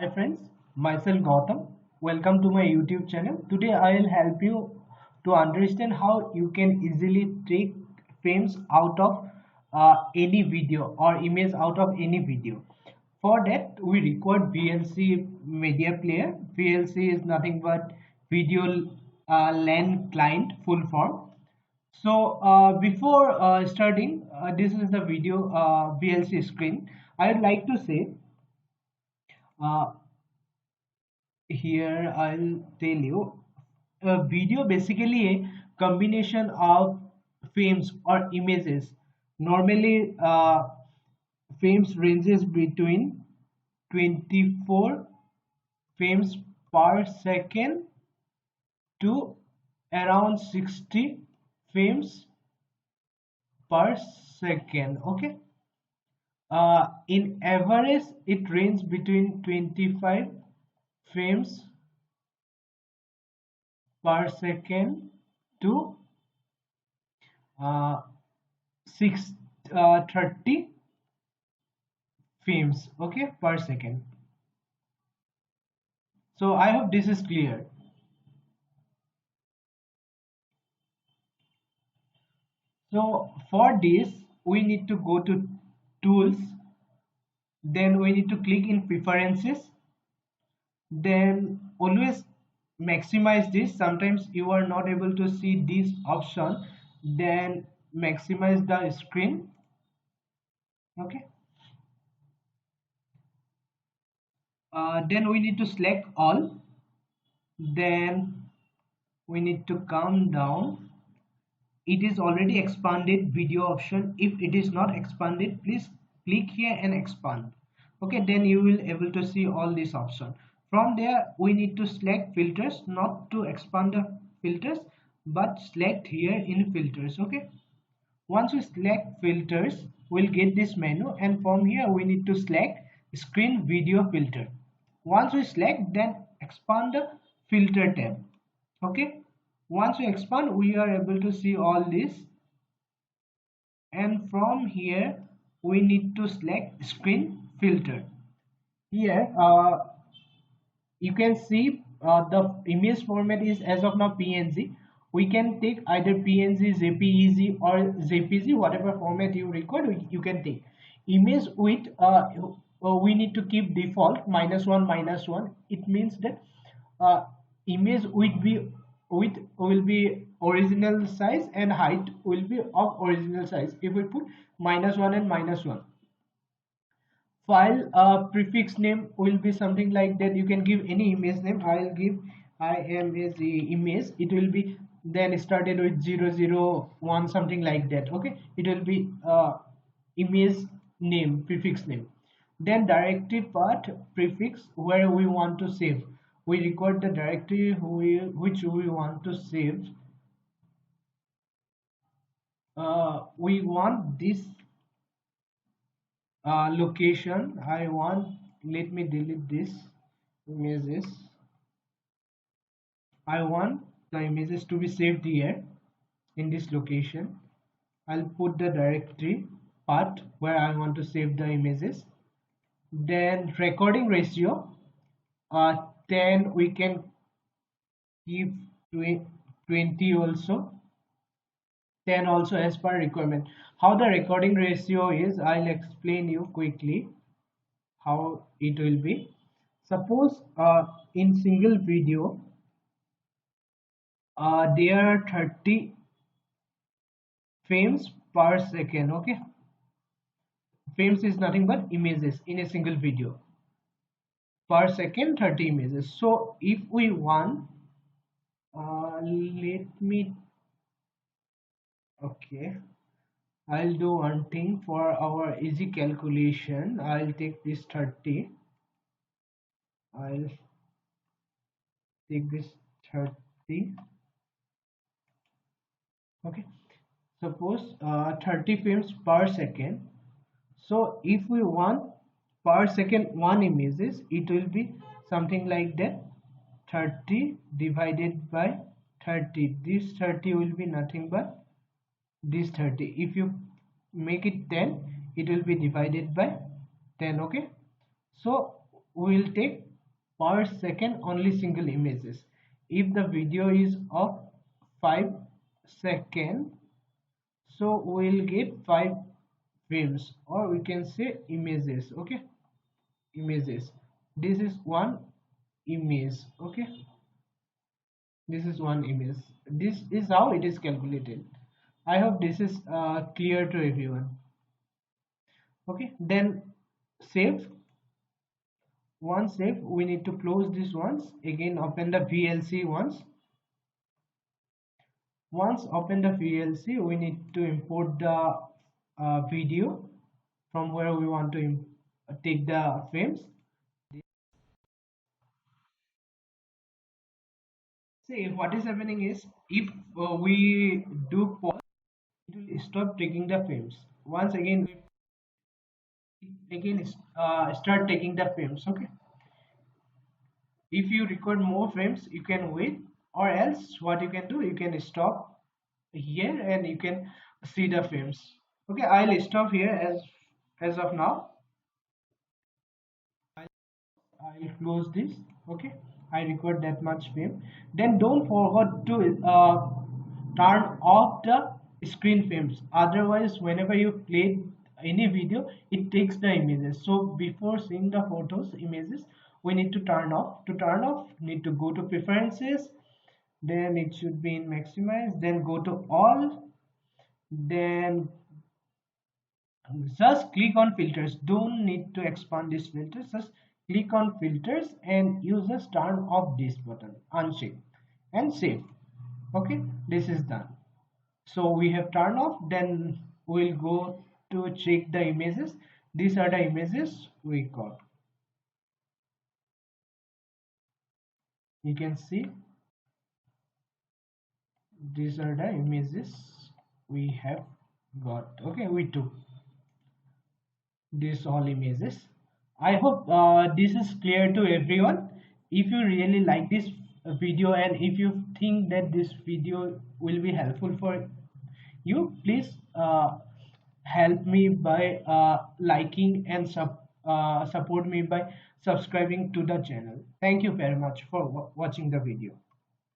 Hi friends, myself Gautam. Welcome to my YouTube channel. Today I will help you to understand how you can easily take frames out of any video or image out of any video. For that we require VLC media player. VLC is nothing but video LAN client full form. So before starting, this is the video VLC screen. I would like to say uh, here I'll tell you a video basically a combination of frames or images. Normally frames ranges between 24 frames per second to around 60 frames per second. Okay, in average it ranges between 25 frames per second to uh, 6 30 frames, okay, per second. So I hope this is clear. So for this we need to go to tools, then we need to click in preferences, then always maximize this. Sometimes you are not able to see this option, then maximize the screen. Okay, then we need to select all, then we need to come down. It is already expanded video option. If it is not expanded, please click here and expand. Okay, then you will able to see all these option. From there we need to select filters, not to expand the filters but select here in filters. Okay, once we select filters we'll get this menu, and from here we need to select screen video filter. Once we select, then expand the filter tab. Okay, once we expand we are able to see all this, and from here we need to select screen filter. Here you can see the image format is as of now PNG. We can take either PNG, JPEG or JPG, whatever format you require you can take. Image width we need to keep default -1 -1. It means that uh, image width will be original size and height will be of original size. If we put -1 and -1, file prefix name will be something like that. You can give any image name. I'll give image image. It will be then started with 001, something like that. Okay, it will be image name, prefix name. Then directory path prefix, where we want to save. We record the directory which we want to save. We want this location. I want, let me delete this images. I want the images to be saved here in this location. I'll put the directory part where I want to save the images. Then recording ratio, 10 we can keep 20 also, 10 also as per requirement. How the recording ratio is, I'll explain you quickly how it will be. Suppose in single video there are 30 frames per second. Okay, frames is nothing but images in a single video. Per second 30 images. So if we want, let me, okay, I'll do one thing for our easy calculation. I'll take this 30, I'll take this 30. Okay, suppose 30 frames per second. So if we want per second one images, it will be something like that, 30 divided by 30. This 30 will be nothing but this 30. If you make it 10, it will be divided by 10. Okay, so we will take per second only single images. If the video is of 5 second, so we will get 5 frames, or we can say images. Okay, images. This is one image. Okay, this is one image. This is how it is calculated. I hope this is clear to everyone. Okay, then save. Once save, we need to close this once. Again, open the VLC once. Once open the VLC, we need to import the video from where we want to take the frames. See, what is happening is, if we do pause, it will stop taking the frames. Once again, again start taking the frames. Okay, if you record more frames, you can wait, or else what you can do, you can stop here and you can see the frames. Okay, I'll stop here as of now. I'll close this. Okay, I record that much frame. Then don't forget to turn off the screen frames, otherwise whenever you play any video, it takes the images. So before seeing the photos images, we need to turn off. To turn off, need to go to preferences, then it should be in maximize, then go to all, then just click on filters. Don't need to expand this filters, just click on filters and you just turn off this button, uncheck, and save. Okay, this is done. So we have turned off. Then we'll go to check the images. These are the images we got. You can see these are the images we have got. Okay, we took these all images. I hope this is clear to everyone. If you really like this video, and if you think that this video will be helpful for you, please help me by liking and support me by subscribing to the channel. Thank you very much for watching the video.